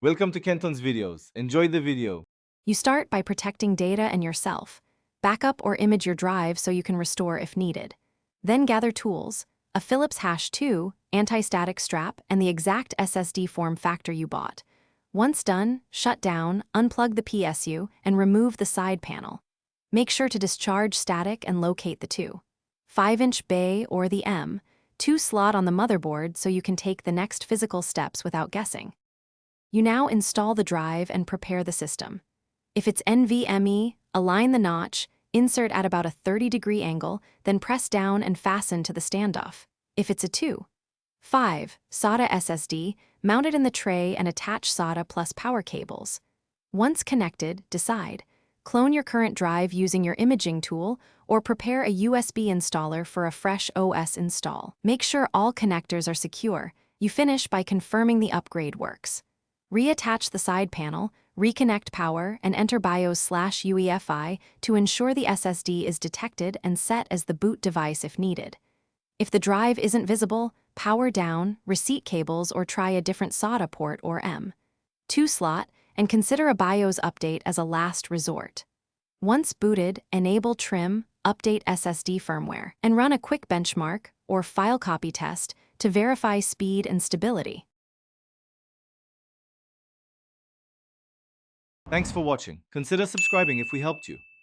Welcome to Kenton's videos. Enjoy the video. You start by protecting data and yourself. Backup or image your drive so you can restore if needed. Then gather tools, a Phillips #2, anti-static strap, and the exact SSD form factor you bought. Once done, shut down, unplug the PSU, and remove the side panel. Make sure to discharge static and locate the 5-inch bay or the M2 slot on the motherboard so you can take the next physical steps without guessing. You now install the drive and prepare the system. If it's NVMe, align the notch, insert at about a 30-degree angle, then press down and fasten to the standoff. If it's a 2.5 SATA SSD, mount it in the tray and attach SATA plus power cables. Once connected, decide. Clone your current drive using your imaging tool or prepare a USB installer for a fresh OS install. Make sure all connectors are secure. You finish by confirming the upgrade works. Reattach the side panel, reconnect power, and enter BIOS/UEFI to ensure the SSD is detected and set as the boot device if needed. If the drive isn't visible, power down, receipt cables, or try a different SATA port or M2 slot, and consider a BIOS update as a last resort. Once booted, enable trim, update SSD firmware, and run a quick benchmark or file copy test to verify speed and stability. Thanks for watching. Consider subscribing if we helped you.